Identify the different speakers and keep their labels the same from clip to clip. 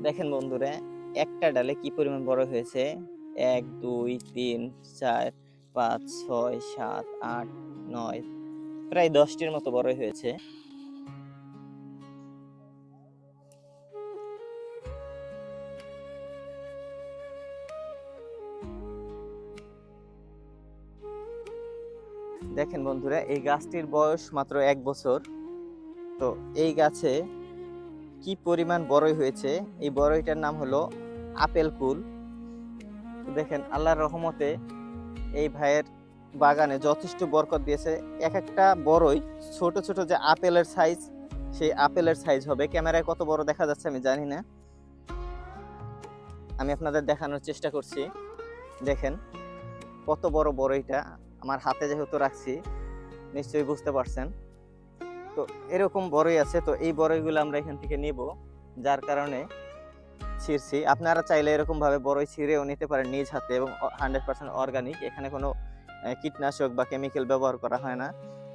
Speaker 1: দেখেন বন্ধুরা, একটা ডালে কি পরিমাণ বড় হয়েছে। ১ ২ ৩ ৪ ৫ ৬ ৭ ৮ ৯ প্রায় ১০টির মতো বড় হয়েছে। দেখেন বন্ধুরা, এই গাছটির বয়স মাত্র ১ বছর। তো এই গাছে কি পরিমাণ বড়ই হয়েছে। এই বড়ইটার নাম হলো আপেল কুল। তো দেখেন আল্লাহর রহমতে এই ভাইয়ের বাগানে যথেষ্ট বরকত দিয়েছে। এক একটা বড়ই ছোট ছোট যে আপেলের সাইজ, সেই আপেলের সাইজ হবে। ক্যামেরায় কত বড় দেখা যাচ্ছে আমি জানি না, আমি আপনাদের দেখানোর চেষ্টা করছি। দেখেন কত বড় বড়ইটা, আমার হাতে যেহেতু রাখছি নিশ্চয়ই বুঝতে পারছেন। তো এরকম বড়ই আছে। তো এই বড়ইগুলো আমরা এখান থেকে নিব, যার কারণে ছিঁড়ছি। আপনারা চাইলে এরকম ভাবে বড়ই ছিঁড়েও নিতে পারেন নিজ হাতে, এবং 100% অর্গানিক। এখানে কোনো কীটনাশক বা কেমিক্যাল ব্যবহার করা হয় না,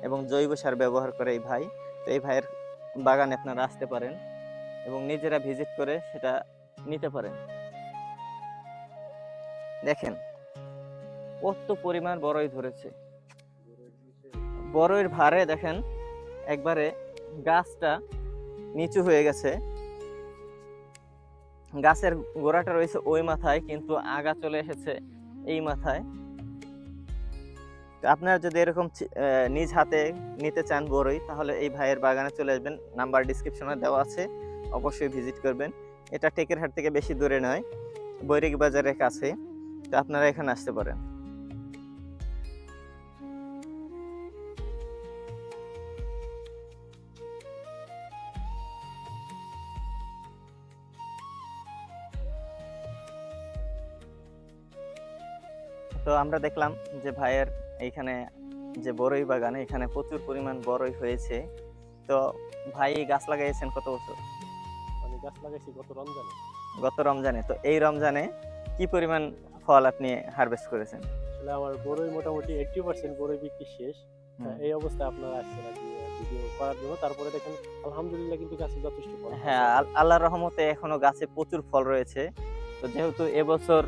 Speaker 1: এবং জৈব সার ব্যবহার করে এই ভাই। তো এই ভাইয়ের বাগানে আপনারা আসতে পারেন এবং নিজেরা ভিজিট করে সেটা নিতে পারেন। দেখেন কত পরিমাণ বড়ই ধরেছে। বড়ইর ভারে দেখেন একবারে গাছটা নিচু হয়ে গেছে। গাছের গোড়াটা রয়েছে ওই মাথায়, কিন্তু আগা চলে এসেছে এই মাথায়। আপনারা যদি এরকম নিজ হাতে নিতে চান বড়ই, তাহলে এই ভাইয়ের বাগানে চলে আসবেন। নাম্বার ডিসক্রিপশনে দেওয়া আছে, অবশ্যই ভিজিট করবেন। এটা টেকেরহাট থেকে বেশি দূরে নয়, বৈরিক বাজারের কাছে। তো আপনারা এখানে আসতে পারেন। তো আমরা দেখলাম যে ভাইয়ের এইখানে যে বড়ই বাগানে, এখানে প্রচুর পরিমাণ বড়ই হয়েছে। তো ভাই গাছ লাগাইছেন কত বছর?
Speaker 2: আমি গাছ লাগাইছি
Speaker 1: গত রমজানে। তো এই রমজানে কি পরিমাণ ফল আপনি হারভেস্ট করেছেন?
Speaker 2: আসলে আমার বড়ই মোটামুটি 80% বড়ই বিক্রি শেষ। এই অবস্থায় আপনারা আসছেন আর কি ভিডিও করার জন্য। তারপরে দেখেন আলহামদুলিল্লাহ কিন্তু গাছে যথেষ্ট ফল
Speaker 1: হ্যাঁ, আল্লাহর রহমতে এখনো গাছে প্রচুর ফল রয়েছে। তো যেহেতু এবছর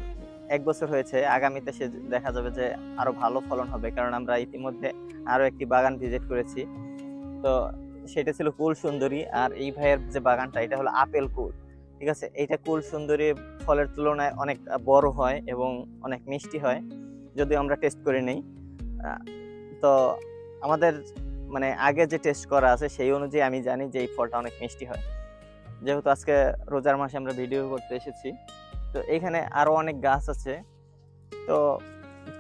Speaker 1: ১ বছর হয়েছে, আগামীতে সে দেখা যাবে যে আরো ভালো ফলন হবে, কারণ আমরা ইতিমধ্যে আরো একটি বাগান ভিজিট করেছি। তো সেটা ছিল কুল সুন্দরী, আর এই ভাইয়ের যে বাগানটা এটা হলো আপেল কুল। ঠিক আছে, এইটা কুল সুন্দরী ফলের তুলনায় অনেক বড় হয় এবং অনেক মিষ্টি হয়, যদিও আমরা টেস্ট করে নেই। তো আমাদের মানে আগে যে টেস্ট করা আছে সেই অনুযায়ী আমি জানি যে এই ফলটা অনেক মিষ্টি হয়। যেহেতু আজকে রোজার মাসে আমরা ভিডিও করতে এসেছি, তো এখানে আরো অনেক গাছ আছে। তো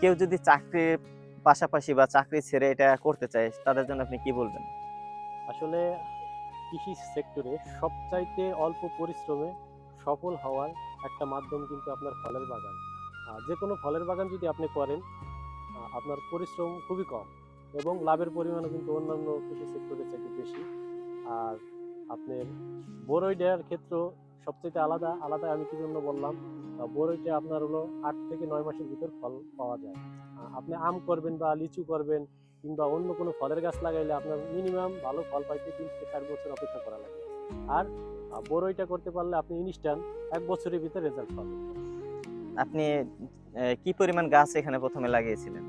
Speaker 1: কেউ যদি চাকরির পাশাপাশি বা চাকরি ছেড়ে এটা করতে চায়, তাদের জন্য আপনি কি বলবেন?
Speaker 2: আসলে কৃষি সেক্টরে সবচাইতে অল্প পরিশ্রমে সফল হওয়ার একটা মাধ্যম কিন্তু আপনার ফলের বাগান। যে কোনো ফলের বাগান যদি আপনি করেন, আপনার পরিশ্রম খুবই কম এবং লাভের পরিমাণও কিন্তু অন্যান্য কৃষি সেক্টরের চাইতে বেশি। আর আপনার বড়ই দেওয়ার ক্ষেত্র সবচেয়ে আলাদা আলাদা। আমি কি জন্য বললাম, বড়ইটা আপনার হলো 8 থেকে 9 মাসের ভিতর ফল পাওয়া যায়। আপনি আম করবেন বা লিচু করবেন কিংবা অন্য কোনো ফলের গাছ লাগাইলে আপনার মিনিমাম ভালো ফল পাইতে 3 থেকে 4 বছর অপেক্ষা করা লাগে। আর বড়ইটা করতে পারলে আপনি ইনস্ট্যান্ট 1 বছরের ভিতরে রেজাল্ট পাবেন।
Speaker 1: আপনি কি পরিমাণ গাছ এখানে প্রথমে লাগিয়েছিলেন?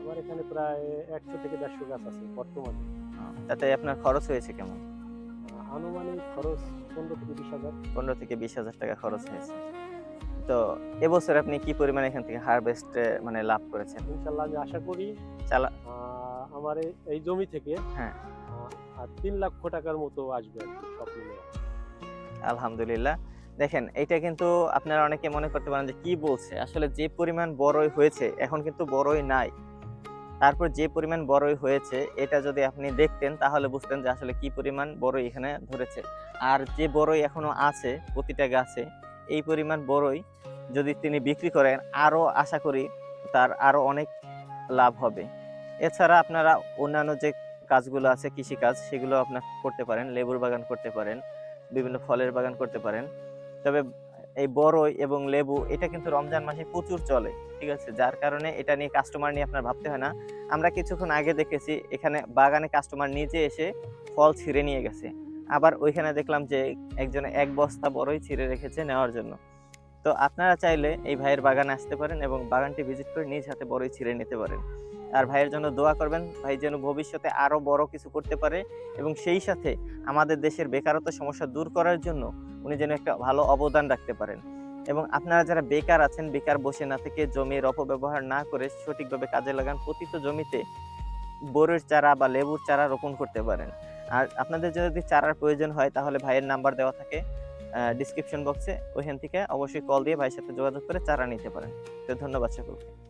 Speaker 2: আমার এখানে প্রায় 100 থেকে 150 গাছ আছে বর্তমানে।
Speaker 1: তাতে আপনার খরচ হয়েছে কেমন?
Speaker 2: আনুমানিক খরচ 15 থেকে 20 হাজার।
Speaker 1: 15 থেকে 20 হাজার টাকা খরচ হয়েছে। তো এবছর আপনি কি পরিমাণ এখান থেকে হারভেস্ট মানে লাভ করেছেন?
Speaker 2: ইনশাল্লাহ আমি আশা করি
Speaker 1: চালা
Speaker 2: আমার এই জমি থেকে
Speaker 1: হ্যাঁ,
Speaker 2: 3 লক্ষ টাকার মতো আসবে আর কি সব মিলে।
Speaker 1: আলহামদুলিল্লাহ। দেখেন এইটা কিন্তু আপনারা অনেকে মনে করতে পারেন যে কি বলছে, আসলে যে পরিমাণ বড়ই হয়েছে এখন কিন্তু বড়ই নাই। তারপর যে পরিমাণ বড়ই হয়েছে এটা যদি আপনি দেখতেন তাহলে বুঝতেন যে আসলে কি পরিমাণ বড়ই এখানে ধরেছে। আর যে বড়ই এখনো আছে প্রতিটা গাছে, এই পরিমাণ বড়ই যদি তিনি বিক্রি করেন, আরো আশা করি তার আরো অনেক লাভ হবে। এছাড়া আপনারা অন্যান্য যে কাজগুলো আছে কৃষিকাজ, সেগুলো আপনার করতে পারেন। লেবুর বাগান করতে পারেন, বিভিন্ন ফলের বাগান করতে পারেন। তবে এই বড়ই এবং লেবু এটা কিন্তু রমজান মাসে প্রচুর চলে। ঠিক আছে, যার কারণে এটা নিয়ে কাস্টমার নিয়ে আপনার ভাবতে হয় না। আমরা কিছুক্ষণ আগে দেখেছি এখানে বাগানে কাস্টমার নিজে এসে ফল ছিঁড়ে নিয়ে গেছে। আবার ওইখানে দেখলাম যে একজনে ১ বস্তা বড়ই ছিঁড়ে রেখেছে নেওয়ার জন্য। তো আপনারা চাইলে এই ভাইয়ের বাগানে আসতে পারেন এবং বাগানটি ভিজিট করে নিজ হাতে বড়ই ছিঁড়ে নিতে পারেন। আর ভাইয়ের জন্য দোয়া করবেন, ভাই যেন ভবিষ্যতে আরো বড় কিছু করতে পারে এবং সেই সাথে আমাদের দেশের বেকারত্ব সমস্যা দূর করার জন্য উনি যেন একটা ভালো অবদান রাখতে পারেন। এবং আপনারা যারা বেকার আছেন, বেকার বসে না থেকে জমির অপব্যবহার না করে সঠিকভাবে কাজে লাগান। পতিত জমিতে বড়ইয়ের চারা বা লেবুর চারা রোপণ করতে পারেন। আর আপনাদের যদি চারার প্রয়োজন হয় তাহলে ভাইয়ের নাম্বার দেওয়া থাকে ডেসক্রিপশন বক্সে। ওইখান থেকে অবশ্যই কল দিয়ে ভাইয়ের সাথে যোগাযোগ করে চারা নিতে পারেন। তো ধন্যবাদ সকলকে।